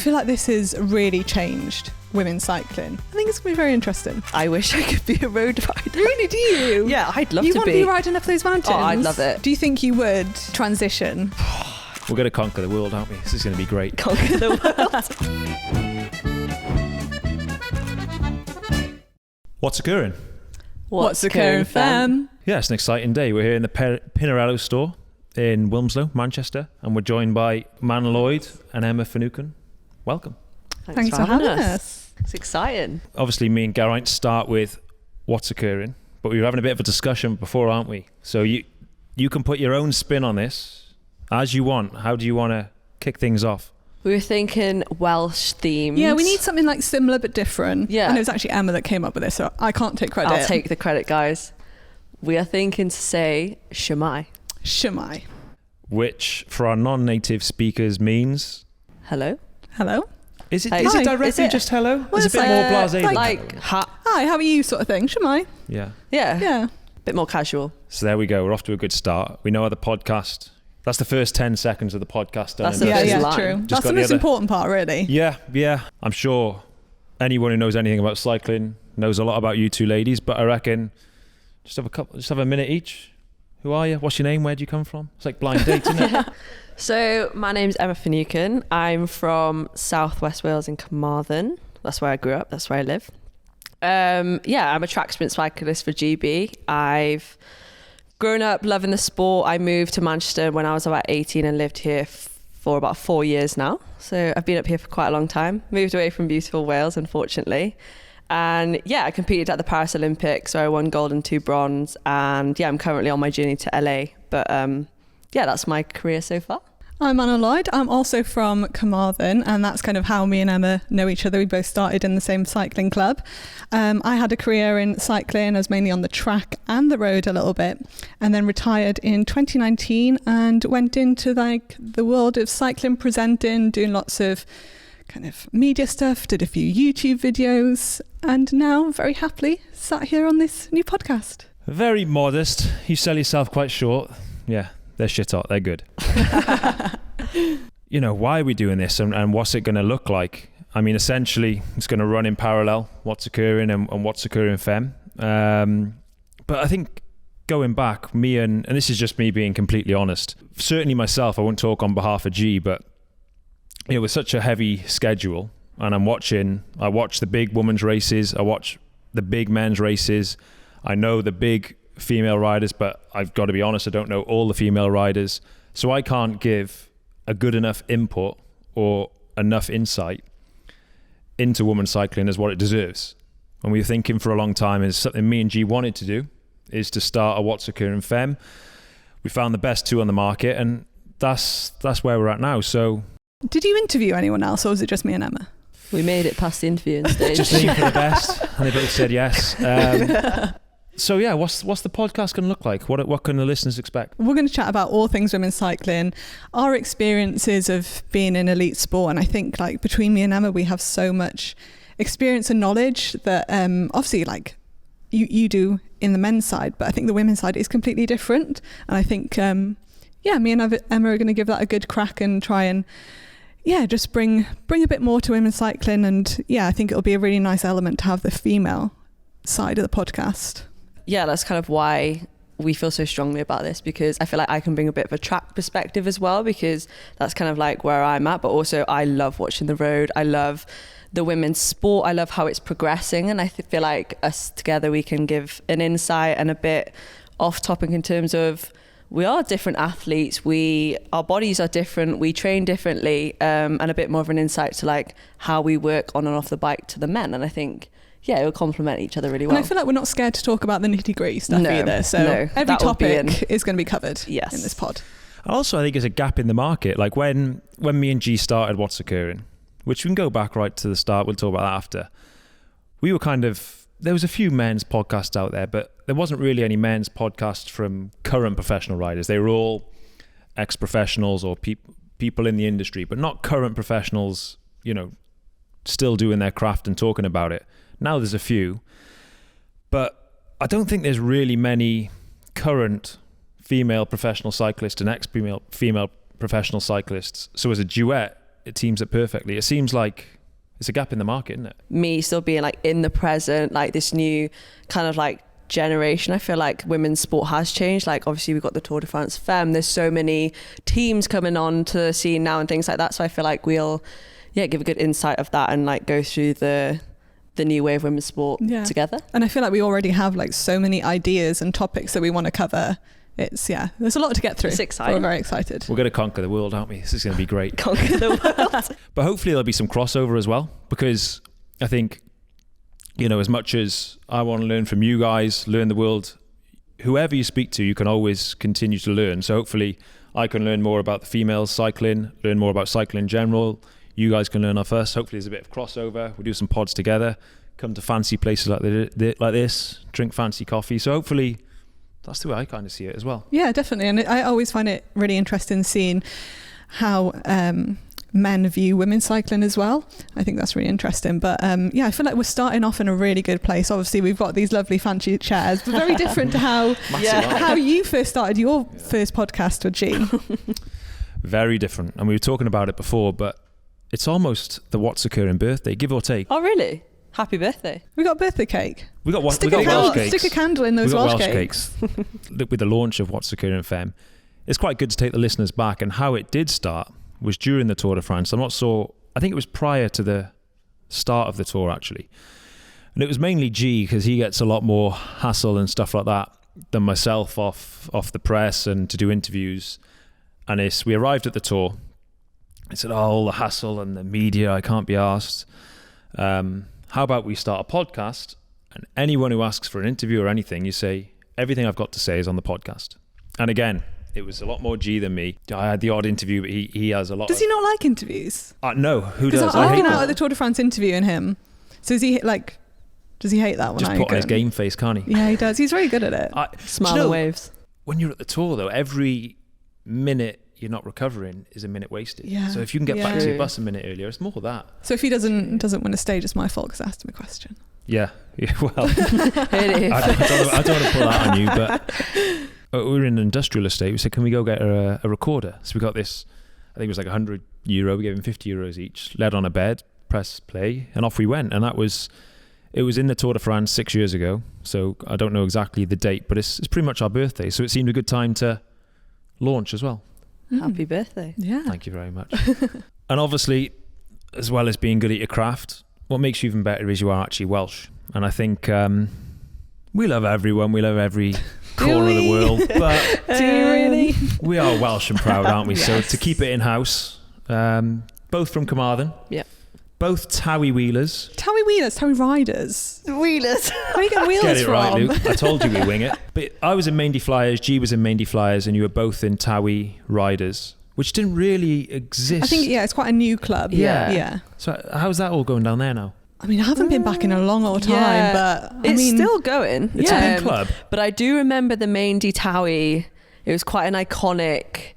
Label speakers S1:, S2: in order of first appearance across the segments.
S1: feel like this has really changed women's cycling. I think it's going to be very interesting.
S2: I wish I could be a road rider.
S1: Really, do you?
S2: Yeah, I'd love to be.
S1: You want to be riding up those mountains?
S2: Oh, I'd love it.
S1: Do you think you would transition?
S3: We're going to conquer the world, aren't we? This is going to be great.
S2: Conquer the world.
S3: What's occurring?
S1: What's occurring, fam?
S3: Yeah, it's an exciting day. We're here in the Pinarello store in Wilmslow, Manchester, and we're joined by Manon Lloyd and Emma Finucane. Welcome.
S1: Thanks for having us.
S2: It's exciting.
S3: Obviously, me and Geraint start with what's occurring, but we were having a bit of a discussion before, aren't we? So you can put your own spin on this as you want. How do you want to kick things off?
S2: We were thinking Welsh themes.
S1: Yeah, we need something like similar but different.
S2: Yeah.
S1: And it was actually Emma that came up with this, so I can't take credit.
S2: I'll take the credit, guys. We are thinking to say Shemai.
S1: Shemai.
S3: Which, for our non-native speakers, means...
S2: Hello?
S1: Hello?
S3: Is it
S1: Hi.
S3: directly
S2: Is it?
S3: just hello?
S1: Well,
S3: It's a bit
S1: it's
S3: more
S1: like,
S3: blasé than
S2: Like,
S3: hello.
S1: Hi, how are you sort of thing? Shemai.
S3: Yeah.
S2: Yeah.
S1: Yeah.
S2: Bit more casual.
S3: So there we go. We're off to a good start. We know how the podcast... That's the first 10 seconds of the podcast done.
S2: That's
S3: and
S2: the
S1: Yeah,
S2: first
S1: yeah,
S2: line.
S1: true.
S3: Just
S1: That's
S3: got
S1: the
S3: the
S1: most
S3: other-
S1: important part, really.
S3: Yeah. I'm sure anyone who knows anything about cycling knows a lot about you two ladies, but I reckon just have a minute each. Who are you? What's your name? Where do you come from? It's like blind date, isn't it?
S2: So my name's Emma Finucane. I'm from Southwest Wales in Carmarthen. That's where I grew up. That's where I live. I'm a track sprint cyclist for GB. I've grown up loving the sport. I moved to Manchester when I was about 18 and lived here for about 4 years now. So I've been up here for quite a long time. Moved away from beautiful Wales, unfortunately. And yeah, I competed at the Paris Olympics, so I won gold and 2 bronze. And yeah, I'm currently on my journey to LA. But that's my career so far.
S1: I'm Manon Lloyd. I'm also from Carmarthen, and that's kind of how me and Emma know each other. We both started in the same cycling club. I had a career in cycling. I was mainly on the track and the road a little bit, and then retired in 2019 and went into like the world of cycling presenting, doing lots of kind of media stuff, did a few YouTube videos, and now very happily sat here on this new podcast.
S3: Very modest. You sell yourself quite short. Yeah. They're shit hot. They're good. Why are we doing this and what's it going to look like? I mean, essentially, it's going to run in parallel, what's occurring and what's occurring fem. But I think going back, me and this is just me being completely honest, certainly myself, I won't talk on behalf of G, but with such a heavy schedule, and I watch the big women's races, I watch the big men's races, I know the big female riders, but I've got to be honest, I don't know all the female riders, so I can't give a good enough input or enough insight into women's cycling as what it deserves. And we were thinking for a long time, is something me and G wanted to do, is to start a What's Occurring Femme. We found the best 2 on the market, and that's where we're at now. So
S1: Did you interview anyone else, or was it just me and Emma?
S2: We made it past the interviewing stage.
S3: just aim for the best, and they both said yes. So yeah, what's the podcast going to look like? What can the listeners expect?
S1: We're going to chat about all things women's cycling, our experiences of being in elite sport, and I think like between me and Emma, we have so much experience and knowledge that obviously like you do in the men's side, but I think the women's side is completely different. And I think me and Emma are going to give that a good crack and try and just bring a bit more to women's cycling. And I think it'll be a really nice element to have the female side of the podcast.
S2: Yeah, that's kind of why we feel so strongly about this, because I feel like I can bring a bit of a track perspective as well, because that's kind of like where I'm at. But also I love watching the road. I love the women's sport. I love how it's progressing. And I feel like us together, we can give an insight and a bit off topic in terms of we are different athletes. Our bodies are different. We train differently, and a bit more of an insight to like how we work on and off the bike to the men. And I think, it will complement each other really well.
S1: And I feel like we're not scared to talk about the nitty-gritty stuff either. So every
S2: that will be
S1: topic is going to be covered in this pod.
S3: Also, I think there's a gap in the market. Like when me and G started What's Occurring, which we can go back right to the start, we'll talk about that after. We were there was a few men's podcasts out there, but there wasn't really any men's podcasts from current professional riders. They were all ex-professionals or people in the industry, but not current professionals, still doing their craft and talking about it. Now there's a few, but I don't think there's really many current female professional cyclists and ex-female professional cyclists. So as a duet, it teams up perfectly. It seems like it's a gap in the market, isn't it?
S2: Me still being like in the present, like this new kind of like generation. I feel like women's sport has changed. Like obviously we've got the Tour de France Femmes. There's so many teams coming on to the scene now and things like that. So I feel like we'll give a good insight of that and like go through the new way of women's sport together.
S1: And I feel like we already have like so many ideas and topics that we want to cover. It's there's a lot to get through.
S2: It's exciting.
S1: We're very excited.
S3: We're going to conquer the world, aren't we? This is going to be great.
S2: Conquer the world.
S3: But hopefully there'll be some crossover as well, because I think, as much as I want to learn from you guys, learn the world, whoever you speak to, you can always continue to learn. So hopefully I can learn more about the females cycling, learn more about cycling in general. You guys can learn off us. Hopefully there's a bit of crossover. We'll do some pods together, come to fancy places like this, drink fancy coffee. So hopefully that's the way I kind of see it as well.
S1: Yeah, definitely. And I always find it really interesting seeing how men view women's cycling as well. I think that's really interesting. But I feel like we're starting off in a really good place. Obviously, we've got these lovely fancy chairs, but very different to how you first started your first podcast with G.
S3: Very different. And we were talking about it before, but it's almost the What's Occurring birthday, give or take.
S2: Oh, really? Happy birthday.
S1: We got birthday cake.
S3: We got Welsh cakes.
S1: Stick a candle in those Welsh cakes.
S3: With the launch of What's Occurring Femmes, it's quite good to take the listeners back, and how it did start was during the Tour de France. I think it was prior to the start of the tour, actually. And it was mainly G, because he gets a lot more hassle and stuff like that than myself off the press and to do interviews. And we arrived at the tour. I said, all the hassle and the media, I can't be asked. How about we start a podcast, and anyone who asks for an interview or anything, you say, everything I've got to say is on the podcast. And again, it was a lot more G than me. I had the odd interview, but he has a lot.
S1: Does he not like interviews?
S3: No, who does?
S1: I've been out at the Tour de France interviewing him. So does he hate that one?
S3: Just put on his game face, can't he?
S1: Yeah, he does. He's very good at it.
S2: Smile and waves.
S3: When you're at the tour, though, every minute you're not recovering is a minute wasted.
S1: Yeah.
S3: So if you can get back to your bus a minute earlier, it's more that.
S1: So if he doesn't win a stage, it's my fault because I asked him a question.
S3: Yeah. Well,
S2: It is.
S3: I don't want to pull that on you, but we were in an industrial estate. We said, can we go get a recorder? So we got this, I think it was like €100. We gave him €50 each, laid on a bed, press play, and off we went. And it was in the Tour de France 6 years ago. So I don't know exactly the date, but it's pretty much our birthday. So it seemed a good time to launch as well.
S2: Happy birthday.
S1: Yeah.
S3: Thank you very much. And obviously, as well as being good at your craft, what makes you even better is you are actually Welsh. And I think we love everyone. We love every corner of the world. But
S1: do you really?
S3: We are Welsh and proud, aren't we?
S1: Yes.
S3: So to keep it in-house, both from Carmarthen.
S2: Yeah.
S3: Both Towie wheelers.
S1: Towie riders.
S2: Wheelers.
S1: Where are you getting wheels
S3: Get it
S1: from?
S3: right, Luke. I told you we wing it. But I was in Maindy Flyers, G was in Maindy Flyers, and you were both in Towie Riders, which didn't really exist.
S1: I think, it's quite a new club.
S2: Yeah.
S3: So how's that all going down there now?
S1: I mean, I haven't been back in a long old time,
S2: Yeah.
S1: but
S2: It's still going.
S3: It's a big club.
S2: But I do remember the Maindy Towie. It was quite an iconic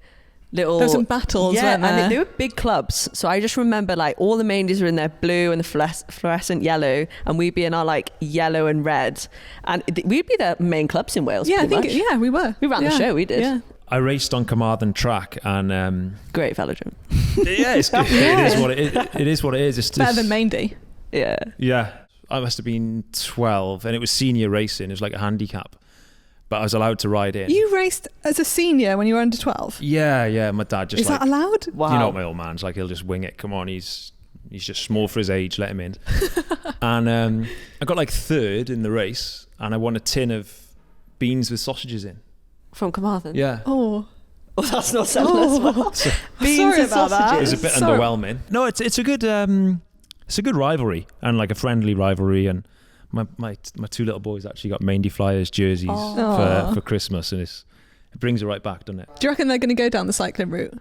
S2: little...
S1: There were some battles, weren't there?
S2: and they were big clubs. So I just remember like all the Maindies were in their blue and the fluorescent yellow, and we'd be in our like yellow and red. And we'd be the main clubs in Wales.
S1: Yeah, I
S2: pretty
S1: think,
S2: much.
S1: we were.
S2: We ran the show, we did.
S1: Yeah.
S3: I raced on Carmarthen track, and
S2: Great velodrome.
S3: yeah, it's good. It is what it is. It is what it is. It's just,
S1: Better than Maindy.
S2: Yeah.
S3: Yeah, I must have been 12, and it was senior racing. It was like a handicap, but I was allowed to ride in.
S1: You raced as a senior when you were under 12?
S3: Yeah. My dad just
S1: Is that allowed?
S2: Wow.
S3: You know what my old man's like. He'll just wing it. Come on, he's just small for his age. Let him in. And I got like third in the race, and I won a tin of beans with sausages in.
S2: From Carmarthen.
S3: Yeah.
S1: Oh,
S2: that's not selling as well.
S3: So,
S2: Beans
S1: sorry
S2: and
S1: about that.
S2: sausages.
S3: it was a bit underwhelming. No, it's a good rivalry, and like a friendly rivalry. And my two little boys actually got Maindy Flyers jerseys for Christmas, and it brings it right back, doesn't it?
S1: do you reckon they're going to go down the cycling route?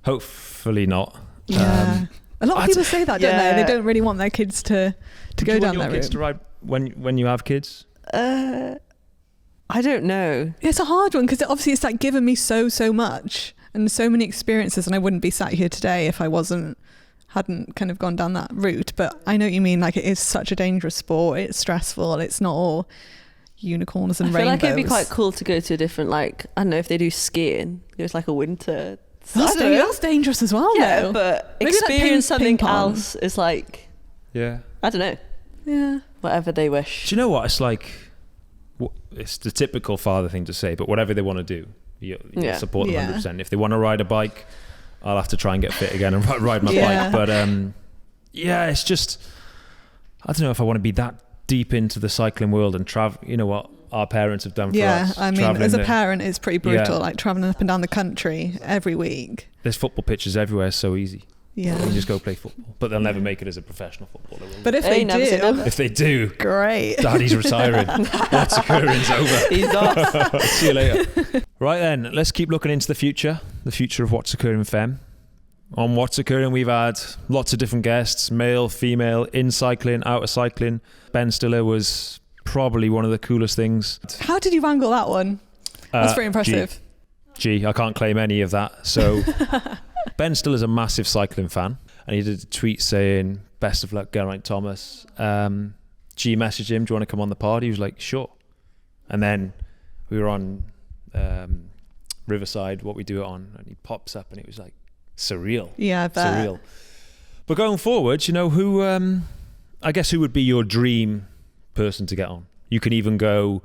S3: Hopefully not.
S1: Yeah. A lot of people say that, don't
S2: Yeah.
S1: they? They don't really want their kids to go down that
S3: kids
S1: route.
S3: to ride when you have kids?
S2: I don't know.
S1: It's a hard one because obviously it's like given me so much and so many experiences, and I wouldn't be sat here today if I hadn't kind of gone down that route. But I know what you mean. Like, it is such a dangerous sport. It's stressful. It's not all unicorns and
S2: I feel
S1: rainbows.
S2: like it'd be quite cool to go to a different, like, I don't know, if they do skiing, there's like a winter
S1: That's dangerous as well,
S2: Yeah,
S1: though.
S2: but
S1: Maybe like
S2: experience something
S1: ping pong.
S2: else is like,
S3: Yeah.
S2: I don't know,
S1: Yeah.
S2: whatever they wish.
S3: Do you know what? It's like, it's the typical father thing to say, but whatever they want to do, you support them
S1: Yeah.
S3: 100%. If they want to ride a bike, I'll have to try and get fit again and ride my
S1: Yeah.
S3: bike. But it's just, I don't know if I want to be that deep into the cycling world and travel. You know what our parents have done for us.
S1: I mean,
S3: traveling
S1: as a parent, it's pretty brutal,
S3: Yeah.
S1: like traveling up and down the country every week.
S3: There's football pitches everywhere. It's so easy.
S1: Yeah.
S3: You just go play football. But they'll never make it as a professional footballer. will
S1: But
S3: they?
S1: if they
S2: never say
S1: do,
S2: never.
S3: If they do,
S1: great.
S3: Daddy's retiring. What's Occurring's over.
S2: He's off.
S3: See you later. Right then, let's keep looking into the future of What's Occurring Femme. On What's Occurring, we've had lots of different guests, male, female, in cycling, out of cycling. Ben Stiller was probably one of the coolest things.
S1: How did you wrangle that one? That's pretty impressive.
S3: I can't claim any of that. So Ben Stiller's a massive cycling fan, and he did a tweet saying, "Best of luck, Geraint Thomas." G messaged him, "Do you want to come on the pod?" He was like, "Sure." And then we were on Riverside, what we do it on, and he pops up, and it was like surreal.
S1: Yeah, I bet.
S3: Surreal. But going forward, you know, who would be your dream person to get on? You can even go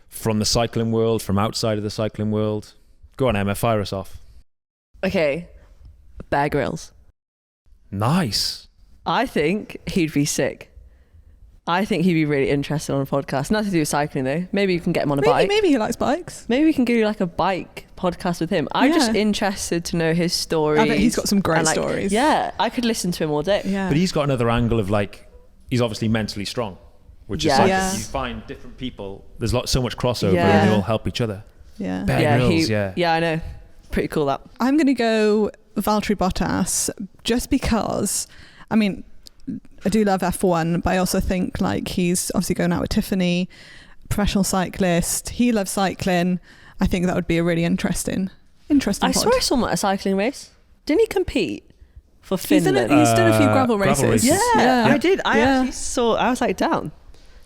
S3: from the cycling world, from outside of the cycling world. Go on, Emma, fire us off.
S2: Okay, Bear Grylls.
S3: Nice.
S2: I think he'd be sick. I think he'd be really interested on a podcast. Nothing to do with cycling though. Maybe you can get him on a bike.
S1: Maybe he likes bikes.
S2: Maybe we can do like a bike podcast with him. I'm just
S1: Yeah.
S2: interested to know his stories.
S1: I bet he's got some great
S2: and, like,
S1: stories.
S2: Yeah, I could listen to him all day.
S1: Yeah.
S3: But he's got another angle of like, he's obviously mentally strong, which
S2: Yes.
S3: is like,
S1: Yeah.
S3: you find different people, there's so much crossover
S2: Yeah.
S3: and they all help each other.
S1: Yeah.
S3: Bear Grylls, yeah.
S2: Yeah, I know. Pretty cool that.
S1: I'm going to go Valtteri Bottas just because, I mean, I do love F1, but I also think like he's obviously going out with Tiffany, professional cyclist. He loves cycling. I think that would be a really interesting
S2: I
S1: pod.
S2: swear I saw him at a cycling race. Didn't he compete for
S1: He's done,
S2: Finland?
S1: he's done a few gravel
S3: gravel
S1: races.
S3: races.
S2: Yeah,
S3: Yeah.
S2: I did. I
S1: Yeah.
S2: actually saw. I was like, down.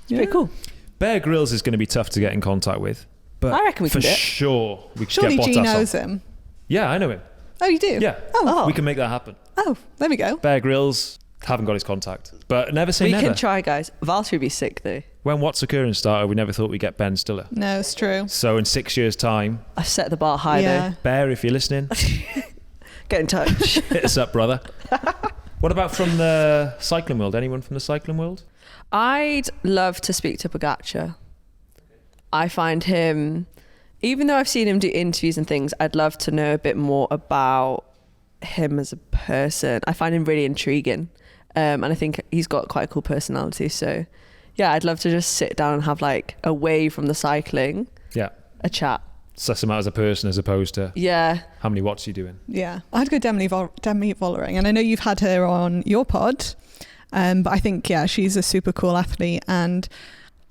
S2: It's pretty cool.
S3: Bear Grylls is going to be tough to get in contact with. But
S2: I reckon we
S3: for
S2: can do it.
S3: sure we could
S1: Surely
S3: get
S1: G
S3: Bottas
S1: knows
S3: on.
S1: him.
S3: Yeah, I know him.
S1: Oh, you do?
S3: Yeah.
S1: Oh.
S3: We can make that happen.
S1: Oh, there we go.
S3: Bear Grylls, haven't got his contact. But never say
S2: We
S3: never.
S2: can try, guys. Valtteri would be sick though.
S3: When What's Occurring started, we never thought we'd get Ben Stiller.
S1: No, it's true.
S3: So in 6 years' time,
S2: I've set the bar high
S1: Yeah.
S2: though.
S3: Bear, if you're listening,
S2: Get in touch.
S3: hit us up, brother. What about from the cycling world? Anyone from the cycling world?
S2: I'd love to speak to Pogacar. I find him, even though I've seen him do interviews and things, I'd love to know a bit more about him as a person. I find him really intriguing. And I think he's got quite a cool personality. So yeah, I'd love to just sit down and have like away from the cycling,
S3: Yeah.
S2: a chat.
S3: Suss him out as a person as opposed to
S2: Yeah.
S3: how many watts are you doing?
S1: Yeah. I'd go Demi Vollering. And I know you've had her on your pod, but I think, yeah, she's a super cool athlete. And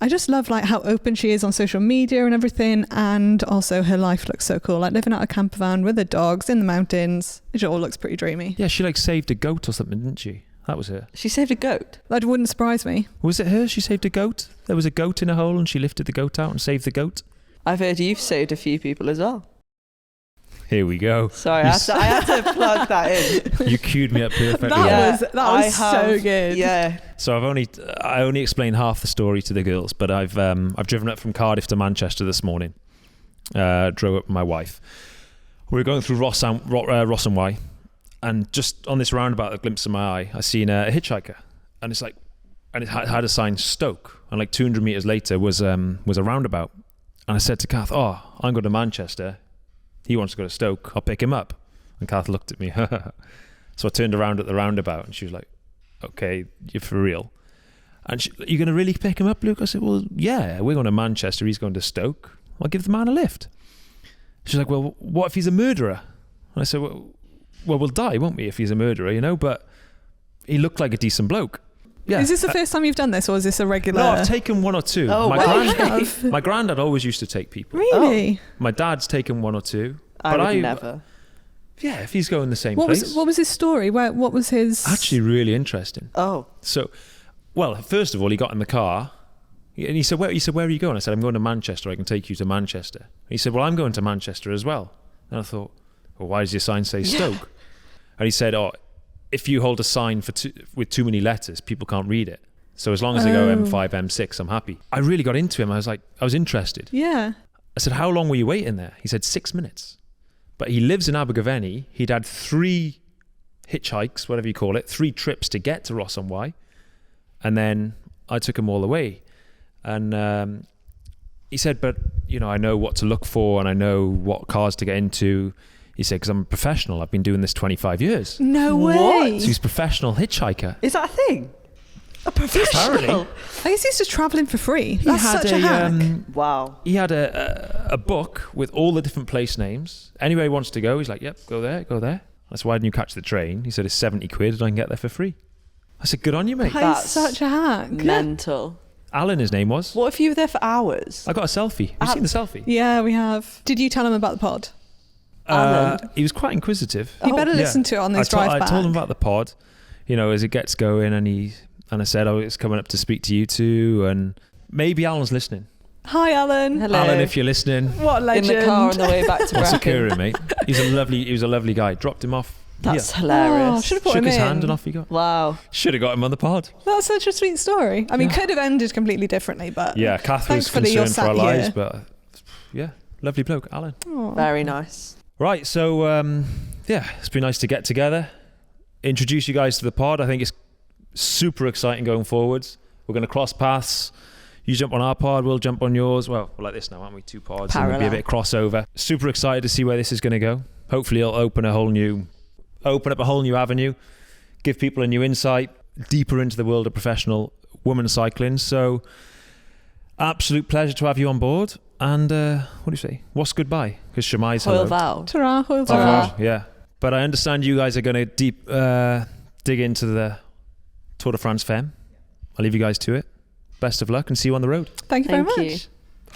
S1: I just love like how open she is on social media and everything. And also her life looks so cool. Like living out a camper van with her dogs in the mountains. It all looks pretty dreamy.
S3: Yeah, she like saved a goat or something, didn't she? That was her.
S2: She saved a goat.
S1: That wouldn't surprise me.
S3: Was it her? She saved a goat? There was a goat in a hole and she lifted the goat out and saved the goat?
S2: I've heard you've saved a few people as well.
S3: Here we go.
S2: Sorry, I had to plug that in.
S3: You queued me up perfectly.
S1: That was so good.
S2: Yeah.
S3: So I only explained half the story to the girls, but I've driven up from Cardiff to Manchester this morning. Drove up with my wife. We were going through Ross and Wye, and just on this roundabout, a glimpse of my eye, I seen a hitchhiker, and it had a sign Stoke, and like 200 meters later was a roundabout, and I said to Kath, "Oh, I'm going to Manchester. He wants to go to Stoke. I'll pick him up." And Kath looked at me. So I turned around at the roundabout, and she was like, "Okay, you're for real." And "You're going to really pick him up, Luke?" I said, "Well, yeah, we're going to Manchester. He's going to Stoke. I'll give the man a lift." She's like, "Well, what if he's a murderer?" And I said, well, we'll die, won't we, if he's a murderer, you know? But he looked like a decent bloke. Yeah.
S1: Is this the first time you've done this, or is this a regular?
S3: No, I've taken one or two.
S2: Oh, wow.
S3: My granddad always used to take people.
S1: Really?
S3: My dad's taken one or two.
S2: I
S3: but
S2: would never.
S3: Yeah, if he's going the same
S1: What
S3: place.
S1: was his story? What was his?
S3: Actually, really interesting.
S2: Oh.
S3: So, well, first of all, he got in the car, and he said, "Where are you going?" I said, "I'm going to Manchester. I can take you to Manchester." And he said, "Well, I'm going to Manchester as well." And I thought, well, why does your sign say Stoke? And he said, oh, if you hold a sign with too many letters, people can't read it. So as long as they go M5, M6, I'm happy. I really got into him. I was interested.
S1: Yeah.
S3: I said, how long were you waiting there? He said 6 minutes. But he lives in Abergavenny. He'd had 3 hitchhikes, whatever you call it, 3 trips to get to Ross-on-Wye. And then I took him all the way. And he said, but, you know, I know what to look for and I know what cars to get into. He said, because I'm a professional. I've been doing this 25 years.
S1: No way.
S2: What?
S3: So he's a professional hitchhiker.
S2: Is that a thing? A professional?
S3: Apparently.
S1: I guess he's just travelling for free. That's such a hack.
S2: Wow.
S3: He had a book with all the different place names. Anywhere he wants to go, he's like, yep, go there, go there. That's why didn't you catch the train? He said, it's 70 quid and I can get there for free. I said, good on you, mate.
S1: That is such a hack.
S2: Mental.
S3: Alan, his name was.
S2: What if you were there for hours?
S3: I got a selfie. Have you seen the selfie?
S1: Yeah, we have. Did you tell him about the pod?
S3: He was quite inquisitive.
S1: You better listen to it on this drive back.
S3: I told him about the pod, you know, as it gets going, and I said, oh, it's coming up to speak to you two, and maybe Alan's listening.
S1: Hi, Alan.
S2: Hello.
S3: Alan, if you're listening.
S1: What a legend.
S2: In the car on the way back to
S3: What's
S2: Bracken.
S3: occurring, mate? He was a lovely guy. Dropped him off.
S2: That's
S3: here.
S2: hilarious.
S1: Oh, should have put
S3: Shook
S1: him
S3: his
S1: in.
S3: hand and off he got.
S2: Wow.
S3: Should have got him on the pod.
S1: That's such a sweet story. I mean, could have ended completely differently, but
S3: Yeah, Kath was
S1: thankfully you're
S3: concerned for
S1: sat
S3: our
S1: here.
S3: lives, but yeah, lovely bloke, Alan.
S1: Aw.
S2: Very nice.
S3: Right, so yeah, it's been nice to get together, introduce you guys to the pod. I think it's super exciting going forwards. We're going to cross paths. You jump on our pod, we'll jump on yours. Well, we're like this now, aren't we? 2 pods. And there'll be a bit of crossover. Super excited to see where this is going to go. Hopefully it'll open up a whole new avenue, give people a new insight, deeper into the world of professional women's cycling. So absolute pleasure to have you on board. And what do you say? What's goodbye? Because Shamai's hello.
S2: Hoyle Val.
S1: Ta-ra, hoyle
S3: Oh,
S1: ta-ra.
S3: wow, yeah. But I understand you guys are going to dig into the Tour de France Femmes. I'll leave you guys to it. Best of luck and see you on the road.
S1: Thank you very
S2: Thank
S1: much.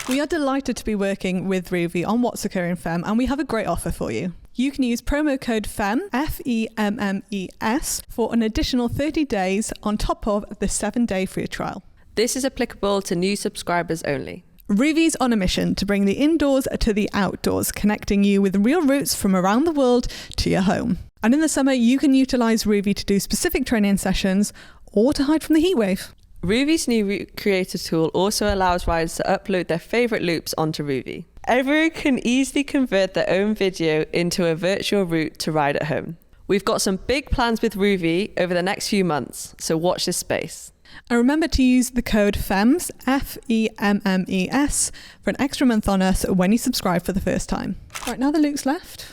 S2: you.
S1: We are delighted to be working with Rouvy on What's Occurring Femme, and we have a great offer for you. You can use promo code FEMMES, F-E-M-M-E-S, for an additional 30 days on top of the 7-day free trial.
S2: This is applicable to new subscribers only.
S1: Rouvy's on a mission to bring the indoors to the outdoors, connecting you with real routes from around the world to your home. And in the summer, you can utilise Rouvy to do specific training sessions or to hide from the heatwave.
S2: Rouvy's new route creator tool also allows riders to upload their favourite loops onto Rouvy. Everyone can easily convert their own video into a virtual route to ride at home. We've got some big plans with Rouvy over the next few months, so watch this space.
S1: And remember to use the code FEMMES, F-E-M-M-E-S, for an extra month on us when you subscribe for the first time. Right, now that Luke's left,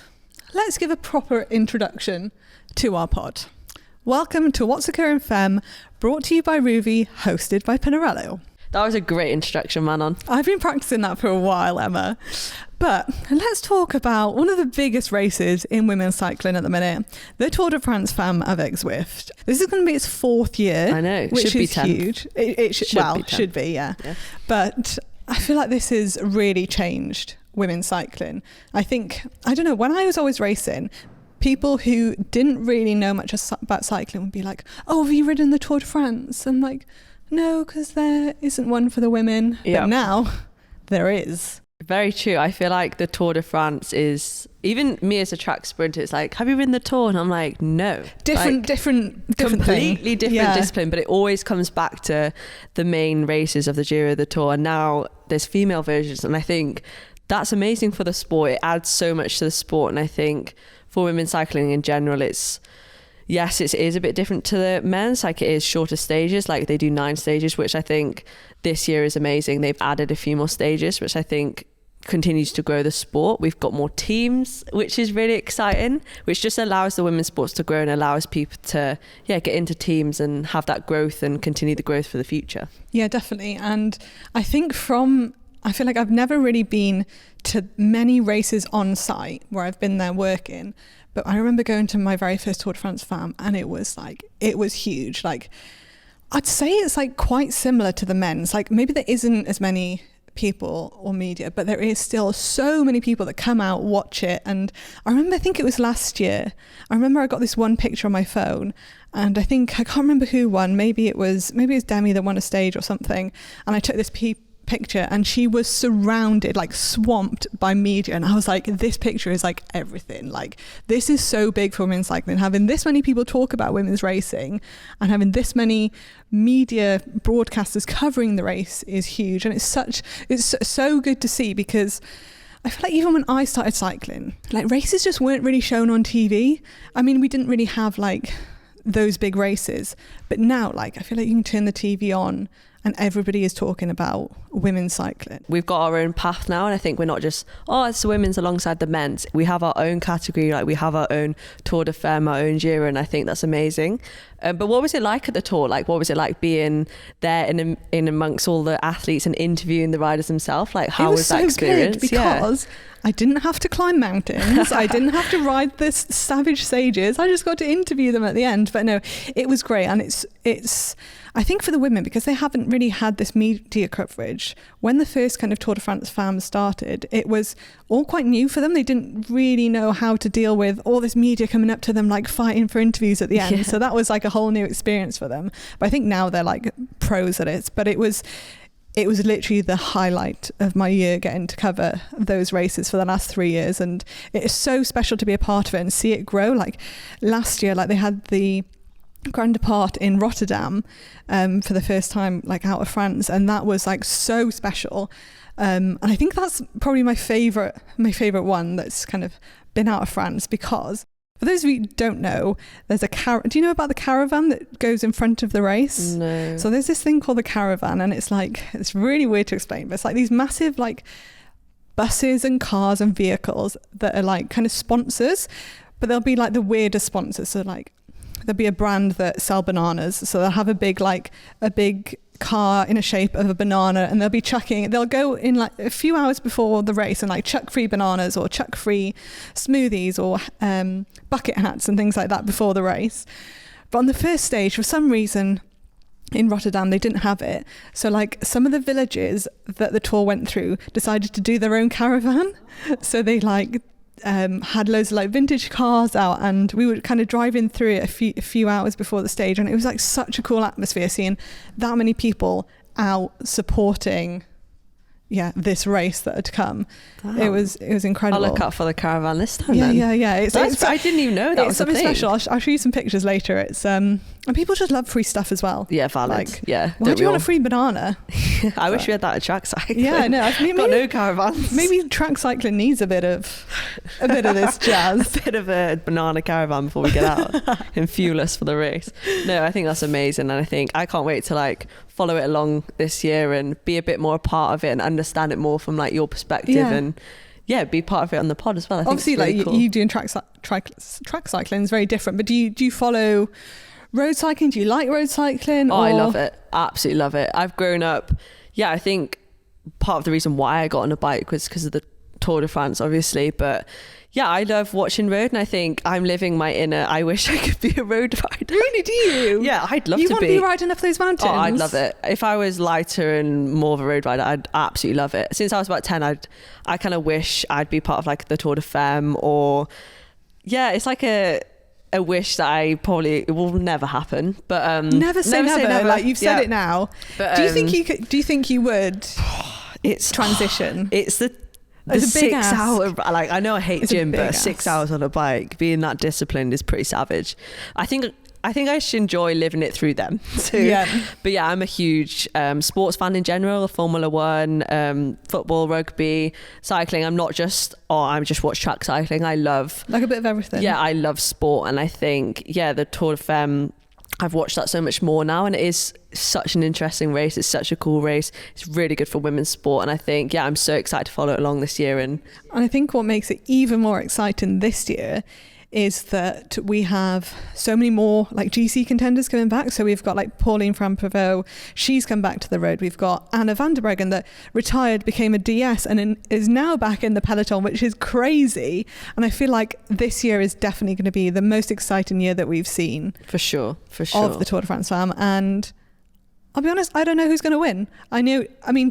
S1: let's give a proper introduction to our pod. Welcome to What's Occurring Femme, brought to you by Rouvy, hosted by Pinarello.
S2: That was a great introduction, Manon.
S1: I've been practicing that for a while, Emma. But let's talk about one of the biggest races in women's cycling at the minute, the Tour de France Femmes avec Zwift. This is going to be its 4th year.
S2: I know.
S1: Which
S2: Should be
S1: is
S2: 10th.
S1: huge. It should,
S2: Should
S1: well,
S2: be 10th.
S1: should be, yeah. But I feel like this has really changed women's cycling. I don't know, when I was always racing, people who didn't really know much about cycling would be like, oh, have you ridden the Tour de France? I'm like, no, because there isn't one for the women.
S2: Yep.
S1: But now there is.
S2: Very true. I feel like the Tour de France is, even me as a track sprinter, it's like, have you ridden the Tour? And I'm like, no.
S1: Different
S2: Completely
S1: thing.
S2: different
S1: Yeah.
S2: discipline, but it always comes back to the main races of the Giro, the Tour. And now there's female versions, and I think that's amazing for the sport. It adds so much to the sport, and I think for women's cycling in general, it is a bit different to the men's. Like, it is shorter stages, like they do 9 stages, which I think this year is amazing. They've added a few more stages, which I think continues to grow the sport. We've got more teams, which is really exciting, which just allows the women's sports to grow and allows people to get into teams and have that growth and continue the growth for the future.
S1: Yeah, definitely. And I think I feel like I've never really been to many races on site where I've been there working. But I remember going to my very first Tour de France Femmes, and it was huge. Like, I'd say it's like quite similar to the men's. Like, maybe there isn't as many people or media, but there is still so many people that come out, watch it. And I think it was last year, I got this one picture on my phone, and I can't remember who won. Maybe it was Demi that won a stage or something. And I took this picture, and she was surrounded, like swamped by media, and I was like, this picture is like everything. Like, this is so big for women's cycling, having this many people talk about women's racing and having this many media broadcasters covering the race is huge. And it's so good to see, because I feel like even when I started cycling, like races just weren't really shown on TV. I mean, we didn't really have like those big races, but now like I feel like you can turn the TV on and everybody is talking about women's cycling.
S2: We've got our own path now, and I think we're not just, it's the women's alongside the men's. We have our own category, like we have our own Tour de Femmes, our own Giro, and I think that's amazing. But what was it like at the Tour? Like, what was it like being there in amongst all the athletes and interviewing the riders themselves? Like, how was that experience?
S1: Because I didn't have to climb mountains. I didn't have to ride this savage sages. I just got to interview them at the end. But no, it was great. And it's I think for the women, because they haven't really had this media coverage, when the first kind of Tour de France Femmes started, it was all quite new for them. They didn't really know how to deal with all this media coming up to them, like fighting for interviews at the end. Yeah. So that was like a whole new experience for them. But I think now they're like pros at it. But it was literally the highlight of my year, getting to cover those races for the last 3 years. And it is so special to be a part of it and see it grow. Like last year, like they had the Grand Depart in Rotterdam for the first time, like out of France. And that was like so special. And I think that's probably my favorite one that's kind of been out of France, because for those of you who don't know, there's do you know about the caravan that goes in front of the race?
S2: No.
S1: So there's this thing called the caravan, and it's really weird to explain, but it's like these massive like buses and cars and vehicles that are like kind of sponsors, but they'll be like the weirdest sponsors. So like there'll be a brand that sell bananas, so they'll have a big car in a shape of a banana, and they'll go in like a few hours before the race and like chuck free bananas or chuck free smoothies or bucket hats and things like that before the race. But on the first stage, for some reason in Rotterdam, they didn't have it. So like some of the villages that the tour went through decided to do their own caravan. So they like had loads of like vintage cars out, and we were kind of driving through it a few hours before the stage, and it was like such a cool atmosphere seeing that many people out supporting this race that had come. Damn. It was incredible.
S2: I'll look out for the caravan this time.
S1: Yeah.
S2: I didn't even know that was
S1: something
S2: a thing.
S1: special. I'll show you some pictures later. It's and people just love free stuff as well.
S2: Yeah, valid.
S1: Like,
S2: yeah.
S1: Why do you want a free banana?
S2: I wish we had that at track cycling.
S1: Yeah, no,
S2: got no caravans.
S1: Maybe track cycling needs a bit of this jazz.
S2: A bit of a banana caravan before we get out and fuel us for the race. No, I think that's amazing, and I think I can't wait to like follow it along this year and be a bit more a part of it and understand it more from like your perspective and be part of it on the pod as well. I think
S1: obviously
S2: it's really cool.
S1: You doing track cycling is very different, but do you follow road cycling? Do you like road cycling?
S2: I love it. Absolutely love it. I've grown up. Yeah, I think part of the reason why I got on a bike was because of the Tour de France, obviously. But yeah, I love watching road, and I think I'm living my inner, I wish I could be a road rider.
S1: Really, do you?
S2: Yeah, I'd love to be.
S1: You want to be riding up those mountains?
S2: Oh, I'd love it. If I was lighter and more of a road rider, I'd absolutely love it. Since I was about 10, I kind of wish I'd be part of like the Tour de Femmes, or it's like a wish that it will never happen. But
S1: never say never. Like you've said it now.
S2: But,
S1: do you think you would?
S2: It's
S1: transition.
S2: It's the 6 hour, like I know I hate gym, but 6 hours on a bike, being that disciplined is pretty savage. I think I should enjoy living it through them too. Yeah. But yeah, I'm a huge sports fan in general, Formula One, football, rugby, cycling. I'm just watch track cycling. I love
S1: like a bit of everything.
S2: Yeah, I love sport, and I think the Tour de Femmes, I've watched that so much more now, and it is such an interesting race. It's such a cool race. It's really good for women's sport, and I think I'm so excited to follow it along this year. And
S1: I think what makes it even more exciting this year is that we have so many more like GC contenders coming back. So we've got like Pauline Franprevot, she's come back to the road. We've got Anna van der Breggen that retired, became a DS, and is now back in the peloton, which is crazy. And I feel like this year is definitely going to be the most exciting year that we've seen
S2: for sure
S1: of the Tour de France Femmes. And I'll be honest, I don't know who's going to win.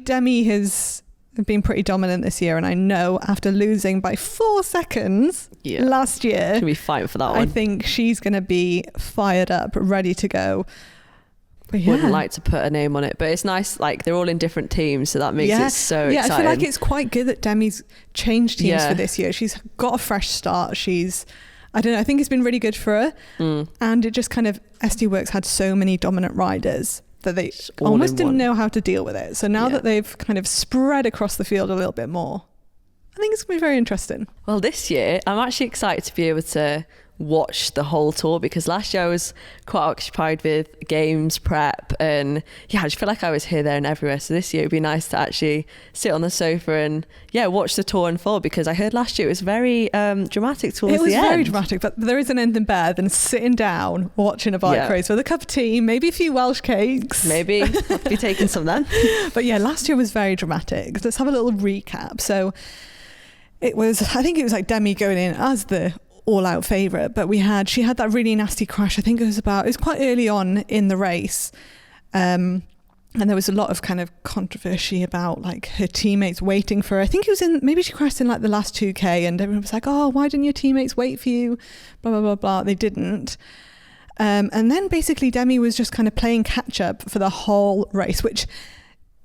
S1: Demi has been pretty dominant this year, and I know after losing by 4 seconds last year,
S2: she'll be fighting for that one.
S1: I think she's going to be fired up, ready to go.
S2: wouldn't like to put a name on it, but it's nice, like they're all in different teams, so that makes it so exciting.
S1: I feel like it's quite good that Demi's changed teams for this year. She's got a fresh start. I don't know, I think it's been really good for her. And it just kind of, SD Worx had so many dominant riders that they almost didn't know how to deal with it. So now that they've kind of spread across the field a little bit more, I think it's going to be very interesting.
S2: Well, this year, I'm actually excited to be able to watch the whole tour, because last year I was quite occupied with games prep, and I just feel like I was here, there and everywhere. So this year it'd be nice to actually sit on the sofa and watch the tour unfold, because I heard last year it was very dramatic towards the end.
S1: It was very dramatic, but there isn't anything better than sitting down watching a bike race with a cup of tea, maybe a few Welsh cakes.
S2: Maybe I'll be taking some then.
S1: But last year was very dramatic. Let's have a little recap. So I think it was like Demi going in as the all-out favourite, but she had that really nasty crash. I think it was quite early on in the race, and there was a lot of kind of controversy about like her teammates waiting for her. I think maybe she crashed in like the last 2k, and everyone was like, oh, why didn't your teammates wait for you, blah blah blah blah. They didn't, and then basically Demi was just kind of playing catch up for the whole race, which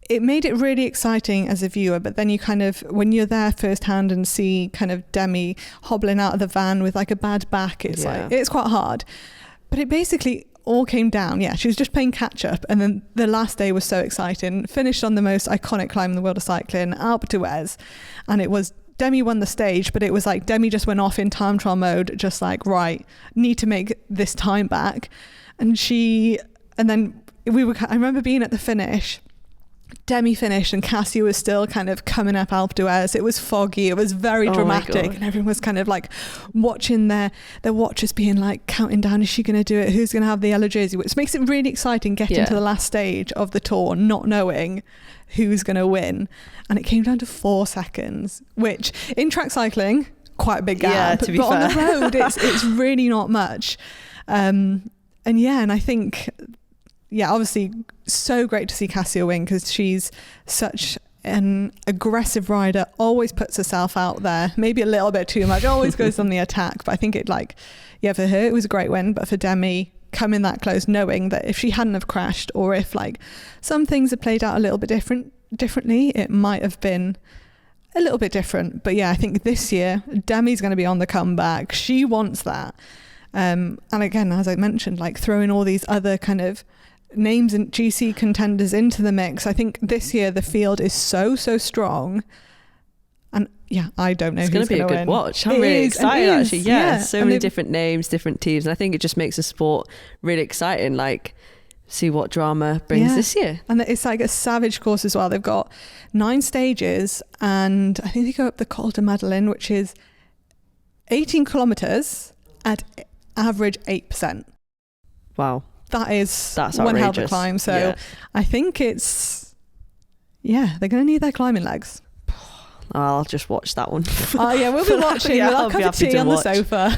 S1: it made it really exciting as a viewer. But then you kind of, when you're there firsthand and see kind of Demi hobbling out of the van with like a bad back, it's quite hard. But it basically all came down. She was just playing catch up. And then the last day was so exciting. Finished on the most iconic climb in the world of cycling, Alpe d'Huez. And it was Demi won the stage, but it was like Demi just went off in time trial mode, just like, right, need to make this time back. I remember being at the finish. Demi finished and Cassie was still kind of coming up Alpe d'Huez. It was foggy, it was very dramatic, and everyone was kind of like watching their watchers being like counting down, is she going to do it, who's going to have the yellow jersey, which makes it really exciting getting to the last stage of the tour not knowing who's going to win. And it came down to 4 seconds, which in track cycling quite a big gap,
S2: to be
S1: but
S2: fair.
S1: on the road it's really not much. And I think obviously so great to see Cassia win, because she's such an aggressive rider, always puts herself out there, maybe a little bit too much, always goes on the attack. But I think for her it was a great win, but for Demi coming that close, knowing that if she hadn't have crashed, or if like some things had played out a little bit differently, it might have been a little bit different. But I think this year Demi's going to be on the comeback. She wants that. And again, as I mentioned, like throwing all these other kind of names and GC contenders into the mix. I think this year the field is so strong, and I don't know. It's going to be a good
S2: watch. I'm really excited actually. So many different names, different teams, and I think it just makes the sport really exciting. Like, see what drama brings this year. And
S1: it's like a savage course as well. They've got 9 stages, and I think they go up the Col de Madeleine, which is 18 kilometers at average 8%.
S2: Wow.
S1: That's
S2: one
S1: hell of a climb. So I think it's, they're going to need their climbing legs.
S2: I'll just watch that one.
S1: We'll be watching with our cup of tea on the sofa.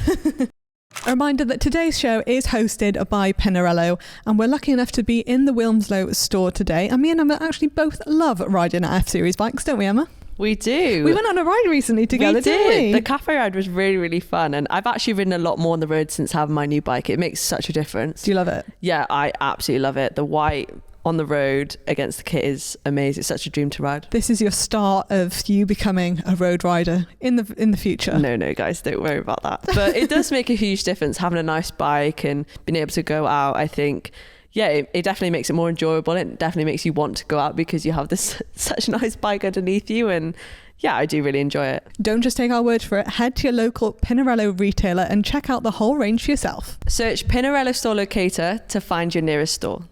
S1: A reminder that today's show is hosted by Pinarello, and we're lucky enough to be in the Wilmslow store today. And me and Emma actually both love riding at F-Series bikes, don't we, Emma?
S2: We do.
S1: We went on a ride recently together, didn't we?
S2: The cafe ride was really, really fun. And I've actually ridden a lot more on the road since having my new bike. It makes such a difference.
S1: Do you love it? Yeah,
S2: I absolutely love it. The white on the road against the kit is amazing. It's such a dream to ride.
S1: This is your start of you becoming a road rider in the future.
S2: No, guys, don't worry about that. But it does make a huge difference having a nice bike and being able to go out. I think it definitely makes it more enjoyable. It definitely makes you want to go out because you have this such a nice bike underneath you, and I do really enjoy it.
S1: Don't just take our word for it. Head to your local Pinarello retailer and check out the whole range for yourself.
S2: Search Pinarello store locator to find your nearest store.